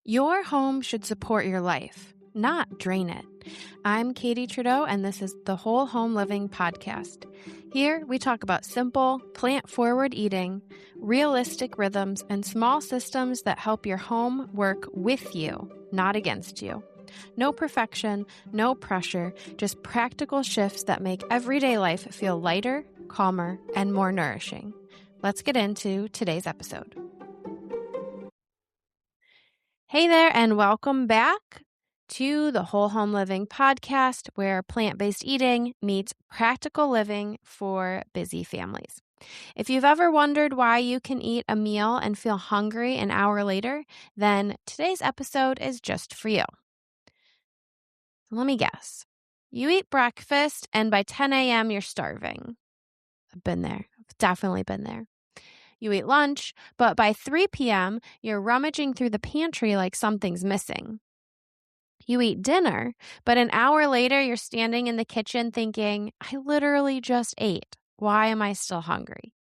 Your home should support your life, not drain it. I'm Katie Trudeau, and this is the Whole Home Living Podcast. Here, we talk about simple, plant-forward eating, realistic rhythms, and small systems that help your home work with you, not against you. No perfection, no pressure, just practical shifts that make everyday life feel lighter, calmer, and more nourishing. Let's get into today's episode. Hey there, and welcome back to the Whole Home Living Podcast, where plant-based eating meets practical living for busy families. If you've ever wondered why you can eat a meal and feel hungry an hour later, then today's episode is just for you. Let me guess. You eat breakfast, and by 10 a.m., you're starving. I've been there. I've definitely been there. You eat lunch, but by 3 p.m., you're rummaging through the pantry like something's missing. You eat dinner, but an hour later, you're standing in the kitchen thinking, I literally just ate. Why am I still hungry?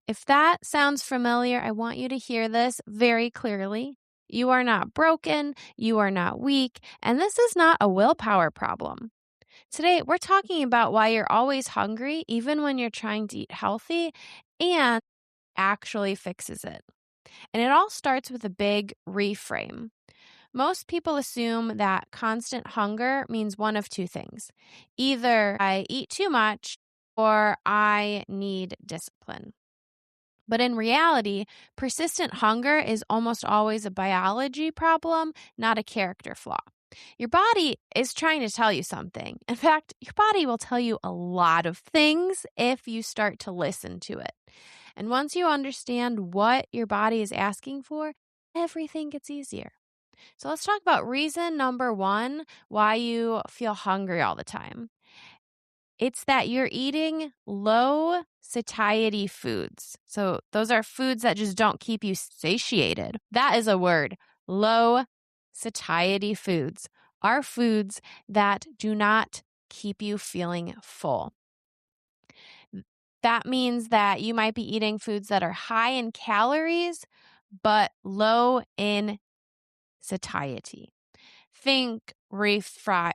If that sounds familiar, I want you to hear this very clearly. You are not broken, you are not weak, and this is not a willpower problem. Today, we're talking about why you're always hungry, even when you're trying to eat healthy, and actually fixes it. And it all starts with a big reframe. Most people assume that constant hunger means one of two things. Either I eat too much or I need discipline. But in reality, persistent hunger is almost always a biology problem, not a character flaw. Your body is trying to tell you something. In fact, your body will tell you a lot of things if you start to listen to it. And once you understand what your body is asking for, everything gets easier. So let's talk about reason number one, why you feel hungry all the time. It's that you're eating low-satiety foods. So those are foods that just don't keep you satiated. That is a word. Low-satiety foods are foods that do not keep you feeling full. That means that you might be eating foods that are high in calories, but low in satiety. Think refried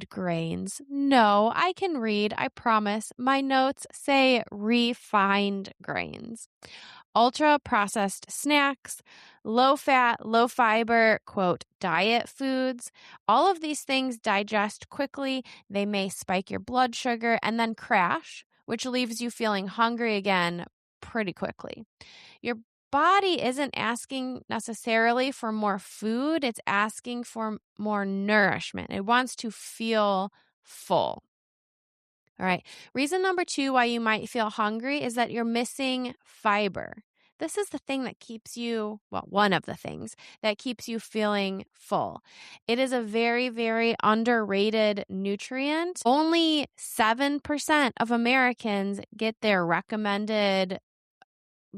grains. No, I can read, I promise. My notes say refined grains. Ultra-processed snacks, low-fat, low-fiber, quote, diet foods. All of these things digest quickly. They may spike your blood sugar and then crash, which leaves you feeling hungry again pretty quickly. Your body isn't asking necessarily for more food. It's asking for more nourishment. It wants to feel full. All right. Reason number two why you might feel hungry is that you're missing fiber. This is the thing that keeps you, well, one of the things that keeps you feeling full. It is a very, very underrated nutrient. Only 7% of Americans get their recommended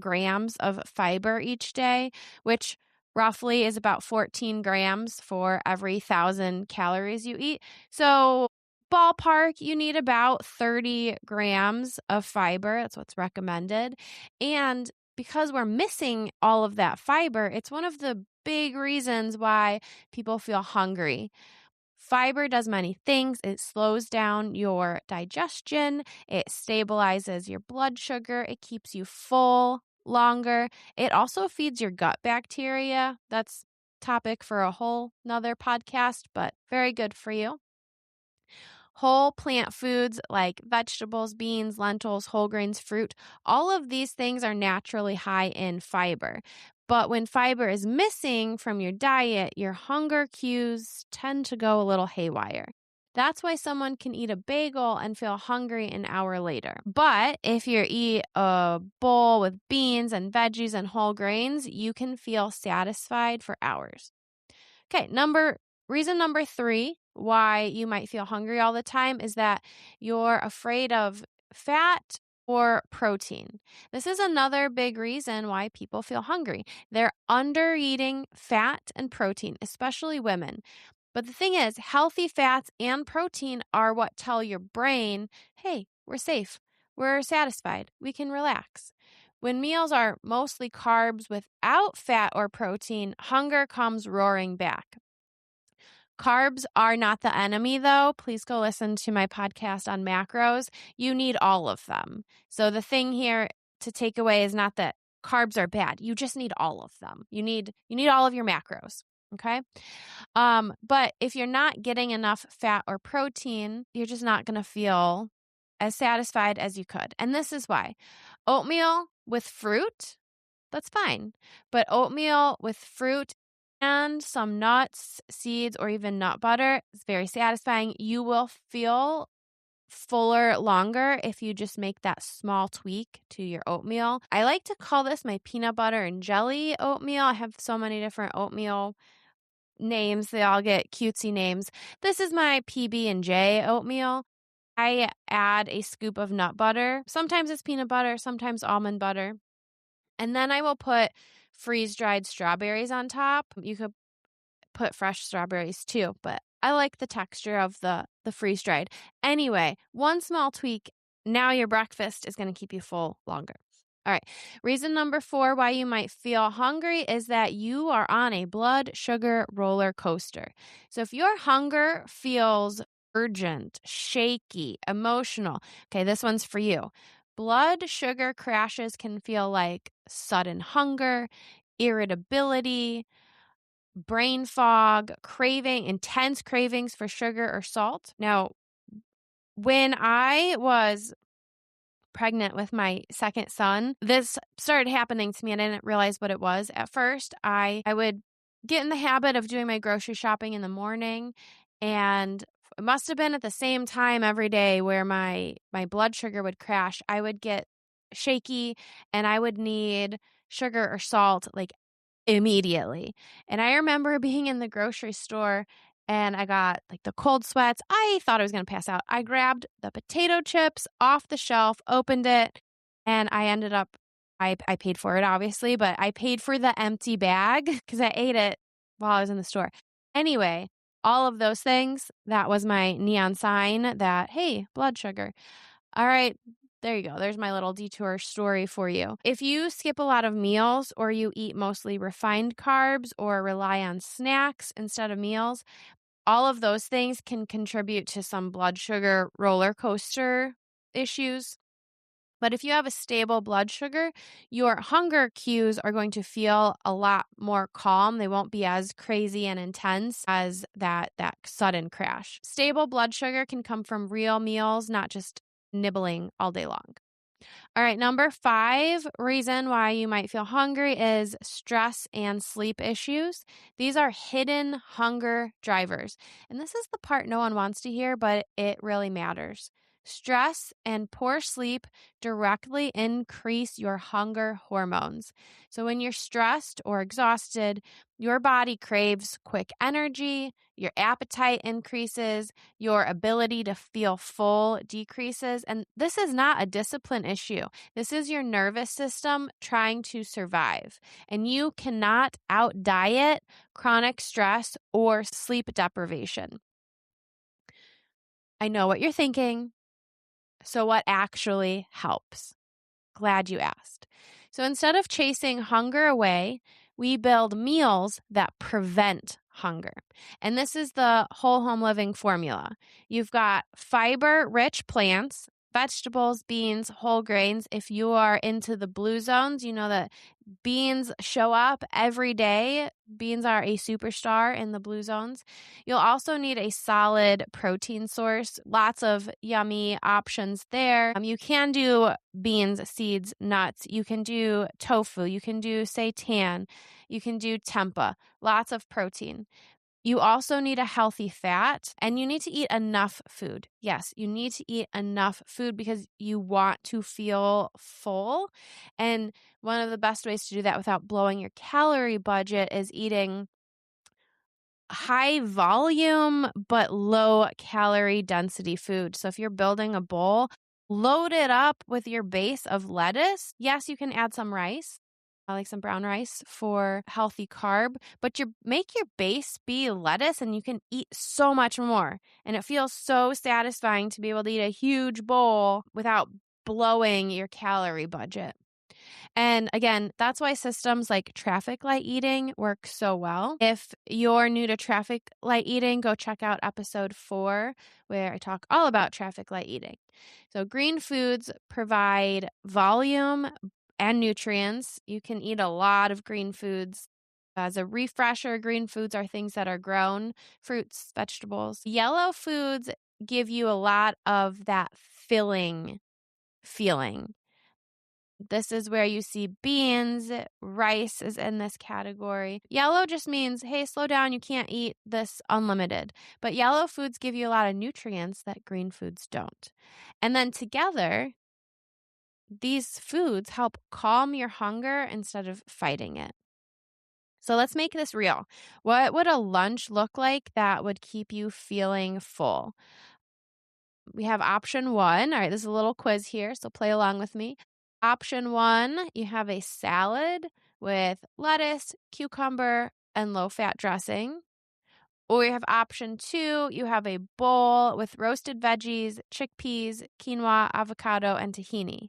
grams of fiber each day, which roughly is about 14 grams for every 1,000 calories you eat. So ballpark, you need about 30 grams of fiber. That's what's recommended. And because we're missing all of that fiber, it's one of the big reasons why people feel hungry. Fiber does many things. It slows down your digestion. It stabilizes your blood sugar. It keeps you full longer. It also feeds your gut bacteria. That's topic for a whole nother podcast, but very good for you. Whole plant foods like vegetables, beans, lentils, whole grains, fruit, all of these things are naturally high in fiber. But when fiber is missing from your diet, your hunger cues tend to go a little haywire. That's why someone can eat a bagel and feel hungry an hour later. But if you eat a bowl with beans and veggies and whole grains, you can feel satisfied for hours. Okay, reason number three why you might feel hungry all the time is that you're afraid of fat or protein. This is another big reason why people feel hungry. They're under eating fat and protein, especially women. But the thing is, healthy fats and protein are what tell your brain, hey, we're safe, we're satisfied, we can relax. When meals are mostly carbs without fat or protein, hunger comes roaring back. Carbs are not the enemy, though. Please go listen to my podcast on macros. You need all of them. So the thing here to take away is not that carbs are bad. You just need all of them. You need all of your macros. Okay. But if you're not getting enough fat or protein, you're just not going to feel as satisfied as you could. And this is why oatmeal with fruit, that's fine. But oatmeal with fruit and some nuts, seeds, or even nut butter is very satisfying. You will feel fuller longer if you just make that small tweak to your oatmeal. I like to call this my peanut butter and jelly oatmeal. I have so many different oatmeal names. They all get cutesy names. This is my PB&J oatmeal. I add a scoop of nut butter. Sometimes it's peanut butter, sometimes almond butter. And then I will put freeze-dried strawberries on top. You could put fresh strawberries too, but I like the texture of the freeze-dried. Anyway, one small tweak, now your breakfast is going to keep you full longer. All right. Reason number 4 why you might feel hungry is that you are on a blood sugar roller coaster. So if your hunger feels urgent, shaky, emotional, okay, this one's for you. Blood sugar crashes can feel like sudden hunger, irritability, brain fog, intense cravings for sugar or salt. Now, when I was pregnant with my second son, this started happening to me and I didn't realize what it was at first. I would get in the habit of doing my grocery shopping in the morning, and it must have been at the same time every day where my blood sugar would crash. I would get shaky and I would need sugar or salt like immediately. And I remember being in the grocery store and I got like the cold sweats. I thought I was going to pass out. I grabbed the potato chips off the shelf, opened it, and I ended up, I paid for it obviously, but I paid for the empty bag because I ate it while I was in the store. Anyway, all of those things, that was my neon sign that, hey, blood sugar. All right. There you go. There's my little detour story for you. If you skip a lot of meals or you eat mostly refined carbs or rely on snacks instead of meals, all of those things can contribute to some blood sugar roller coaster issues. But if you have a stable blood sugar, your hunger cues are going to feel a lot more calm. They won't be as crazy and intense as that sudden crash. Stable blood sugar can come from real meals, not just nibbling all day long. All right, number 5 reason why you might feel hungry is stress and sleep issues. These are hidden hunger drivers. And this is the part no one wants to hear, but it really matters. Stress and poor sleep directly increase your hunger hormones. So when you're stressed or exhausted, your body craves quick energy, your appetite increases, your ability to feel full decreases. And this is not a discipline issue. This is your nervous system trying to survive. And you cannot out diet chronic stress or sleep deprivation. I know what you're thinking. So what actually helps? Glad you asked. So instead of chasing hunger away, we build meals that prevent hunger. And this is the whole home living formula. You've got fiber-rich plants, vegetables, beans, whole grains. If you are into the blue zones, you know that beans show up every day. Beans are a superstar in the blue zones. You'll also need a solid protein source. Lots of yummy options there. You can do beans, seeds, nuts. You can do tofu. You can do seitan. You can do tempeh. Lots of protein. You also need a healthy fat, and you need to eat enough food. Yes, you need to eat enough food because you want to feel full. And one of the best ways to do that without blowing your calorie budget is eating high volume but low calorie density food. So if you're building a bowl, load it up with your base of lettuce. Yes, you can add some rice. I like some brown rice for healthy carb, but make your base be lettuce and you can eat so much more. And it feels so satisfying to be able to eat a huge bowl without blowing your calorie budget. And again, that's why systems like traffic light eating work so well. If you're new to traffic light eating, go check out episode 4, where I talk all about traffic light eating. So green foods provide volume and nutrients. You can eat a lot of green foods. As a refresher, green foods are things that are grown, fruits, vegetables. Yellow foods give you a lot of that filling feeling. This is where you see beans, rice is in this category. Yellow just means, hey, slow down, you can't eat this unlimited. But yellow foods give you a lot of nutrients that green foods don't. And then together, these foods help calm your hunger instead of fighting it. So let's make this real. What would a lunch look like that would keep you feeling full? We have option 1. All right, this is a little quiz here, so play along with me. Option 1, you have a salad with lettuce, cucumber, and low-fat dressing. Or you have option 2, you have a bowl with roasted veggies, chickpeas, quinoa, avocado, and tahini.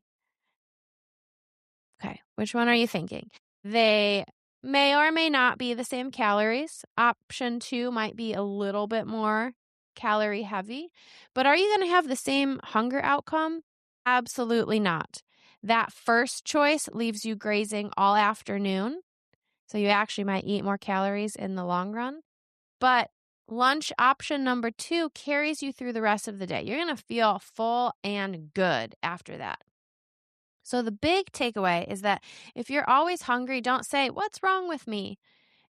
Okay, which one are you thinking? They may or may not be the same calories. Option 2 might be a little bit more calorie heavy, but are you going to have the same hunger outcome? Absolutely not. That first choice leaves you grazing all afternoon, so you actually might eat more calories in the long run. But lunch option number 2 carries you through the rest of the day. You're going to feel full and good after that. So the big takeaway is that if you're always hungry, don't say, "What's wrong with me?"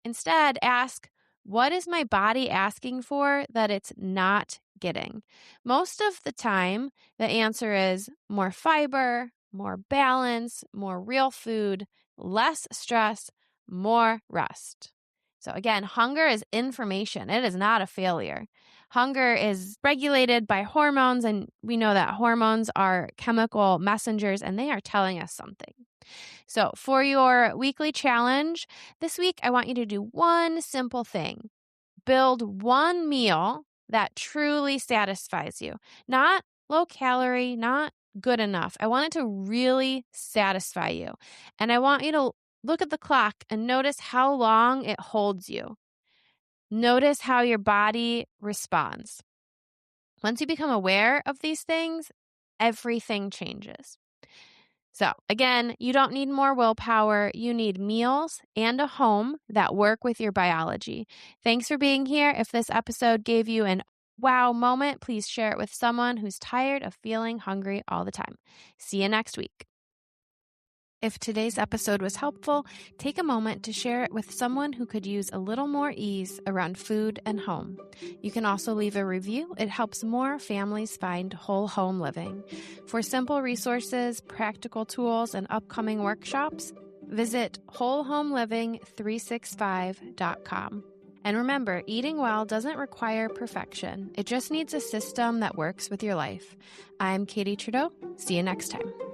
Instead, ask, "What is my body asking for that it's not getting?" Most of the time, the answer is more fiber, more balance, more real food, less stress, more rest. So again, hunger is information. It is not a failure. Hunger is regulated by hormones, and we know that hormones are chemical messengers, and they are telling us something. So for your weekly challenge, this week I want you to do one simple thing. Build one meal that truly satisfies you. Not low calorie, not good enough. I want it to really satisfy you. And I want you to look at the clock and notice how long it holds you. Notice how your body responds. Once you become aware of these things, everything changes. So again, you don't need more willpower. You need meals and a home that work with your biology. Thanks for being here. If this episode gave you an wow moment, please share it with someone who's tired of feeling hungry all the time. See you next week. If today's episode was helpful, take a moment to share it with someone who could use a little more ease around food and home. You can also leave a review. It helps more families find whole home living. For simple resources, practical tools, and upcoming workshops, visit wholehomeliving365.com. And remember, eating well doesn't require perfection. It just needs a system that works with your life. I'm Katie Trudeau. See you next time.